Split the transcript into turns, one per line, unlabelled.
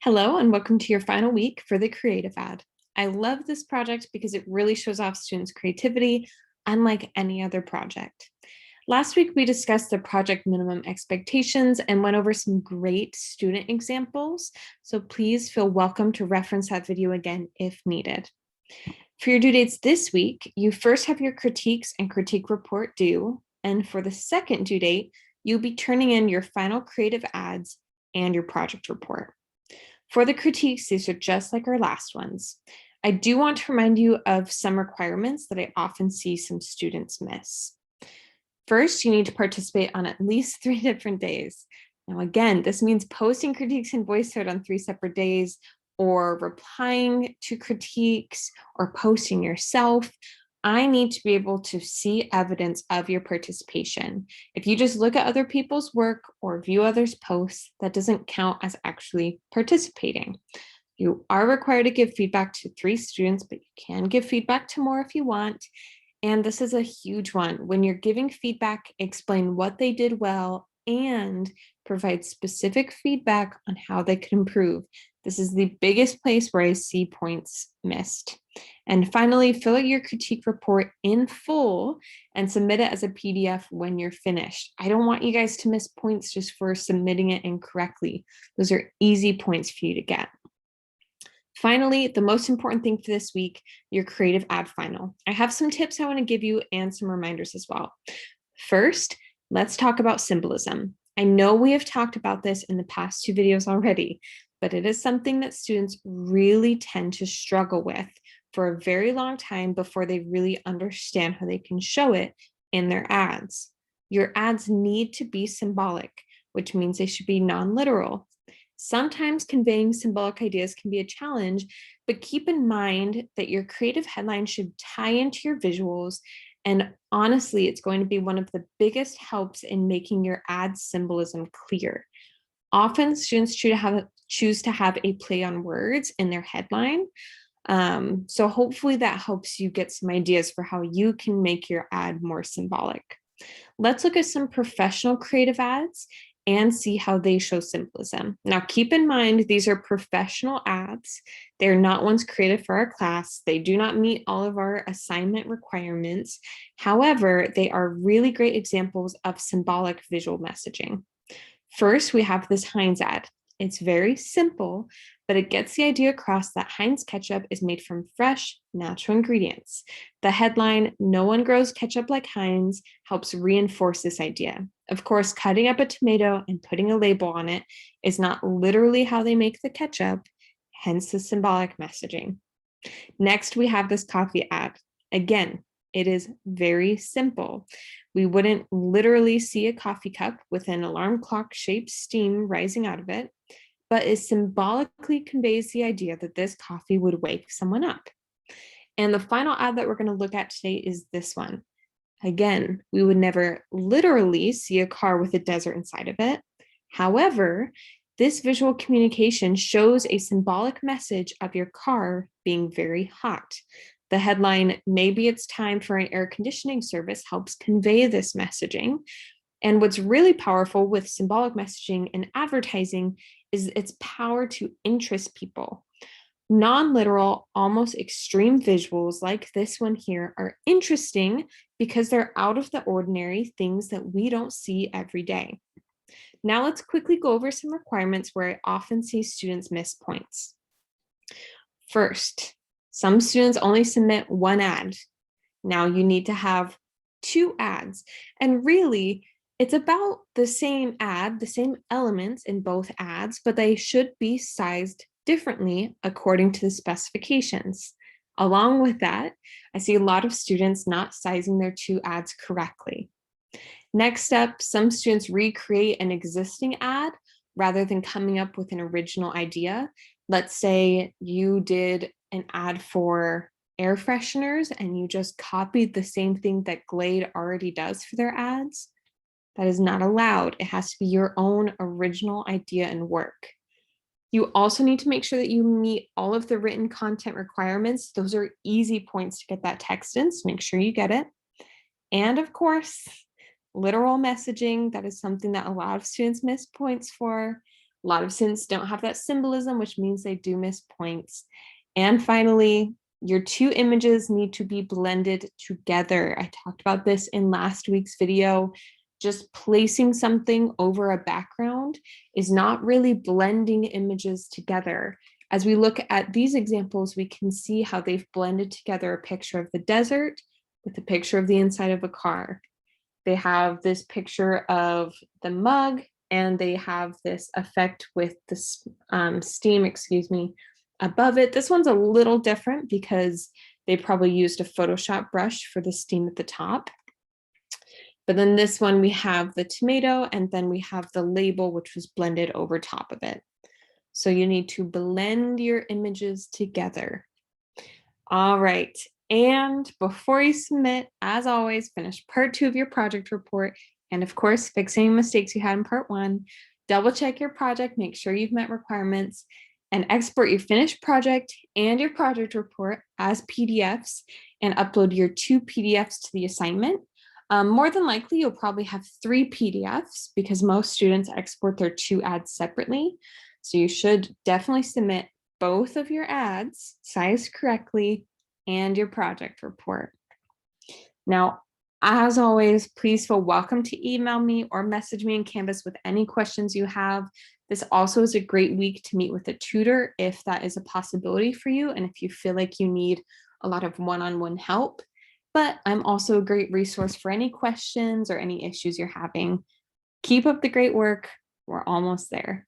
Hello and welcome to your final week for the creative ad. I love this project because it really shows off students' creativity unlike any other project. Last week, we discussed the project minimum expectations and went over some great student examples. So please feel welcome to reference that video again if needed. For your due dates this week, you first have your critiques and critique report due. And for the second due date, you'll be turning in your final creative ads and your project report. For the critiques, these are just like our last ones. I do want to remind you of some requirements that I often see some students miss. First, you need to participate on at least 3 different days. Now, again, this means posting critiques in VoiceThread on 3 separate days, or replying to critiques, or posting yourself. I need to be able to see evidence of your participation. If you just look at other people's work or view others' posts, that doesn't count as actually participating. You are required to give feedback to 3 students, but you can give feedback to more if you want. And this is a huge one. When you're giving feedback, explain what they did well and provide specific feedback on how they could improve. This is the biggest place where I see points missed. And finally, fill out your critique report in full and submit it as a PDF when you're finished. I don't want you guys to miss points just for submitting it incorrectly. Those are easy points for you to get. Finally, the most important thing for this week, your creative ad final. I have some tips I want to give you and some reminders as well. First, let's talk about symbolism. I know we have talked about this in the past 2 videos already, but it is something that students really tend to struggle with for a very long time before they really understand how they can show it in their ads. Your ads need to be symbolic, which means they should be non-literal. Sometimes conveying symbolic ideas can be a challenge, but keep in mind that your creative headline should tie into your visuals. And honestly, it's going to be one of the biggest helps in making your ad symbolism clear. Often students choose to have a play on words in their headline. So hopefully that helps you get some ideas for how you can make your ad more symbolic. Let's look at some professional creative ads and see how they show symbolism. Now, keep in mind, these are professional ads. They're not ones created for our class. They do not meet all of our assignment requirements. However, they are really great examples of symbolic visual messaging. First, we have this Heinz ad. It's very simple, but it gets the idea across that Heinz ketchup is made from fresh, natural ingredients. The headline, "No one grows ketchup like Heinz," helps reinforce this idea. Of course, cutting up a tomato and putting a label on it is not literally how they make the ketchup, hence the symbolic messaging. Next, we have this coffee ad. Again, it is very simple. We wouldn't literally see a coffee cup with an alarm clock shaped steam rising out of it, but it symbolically conveys the idea that this coffee would wake someone up. And the final ad that we're going to look at today is this one. Again, we would never literally see a car with a desert inside of it. However, this visual communication shows a symbolic message of your car being very hot. The headline, "Maybe it's time for an air conditioning service," helps convey this messaging. And what's really powerful with symbolic messaging and advertising is its power to interest people. Non-literal, almost extreme visuals like this one here are interesting because they're out of the ordinary, things that we don't see every day. Now let's quickly go over some requirements where I often see students miss points. First, some students only submit 1 ad. Now you need to have 2 ads. And really, it's about the same ad, the same elements in both ads, but they should be sized differently according to the specifications. Along with that, I see a lot of students not sizing their 2 ads correctly. Next up, some students recreate an existing ad rather than coming up with an original idea. Let's say you did an ad for air fresheners and you just copied the same thing that Glade already does for their ads. That is not allowed. It has to be your own original idea and work. You also need to make sure that you meet all of the written content requirements. Those are easy points to get that text in, so make sure you get it. And of course, literal messaging, that is something that a lot of students miss points for. A lot of students don't have that symbolism, which means they do miss points. And finally, your two images need to be blended together. I talked about this in last week's video. Just placing something over a background is not really blending images together. As we look at these examples, we can see how they've blended together a picture of the desert with a picture of the inside of a car. They have this picture of the mug, and they have this effect with the steam, above it. This one's a little different because they probably used a Photoshop brush for the steam at the top. But then this one, we have the tomato, and then we have the label, which was blended over top of it. So you need to blend your images together. All right. And before you submit, as always, finish part 2 of your project report. And of course, fix any mistakes you had in part 1. Double check your project, make sure you've met requirements, and export your finished project and your project report as PDFs and upload your 2 PDFs to the assignment. More than likely, you'll probably have 3 PDFs because most students export their 2 ads separately. So you should definitely submit both of your ads sized correctly and your project report. Now, as always, please feel welcome to email me or message me in Canvas with any questions you have. This also is a great week to meet with a tutor if that is a possibility for you and if you feel like you need a lot of one-on-one help. But I'm also a great resource for any questions or any issues you're having. Keep up the great work. We're almost there.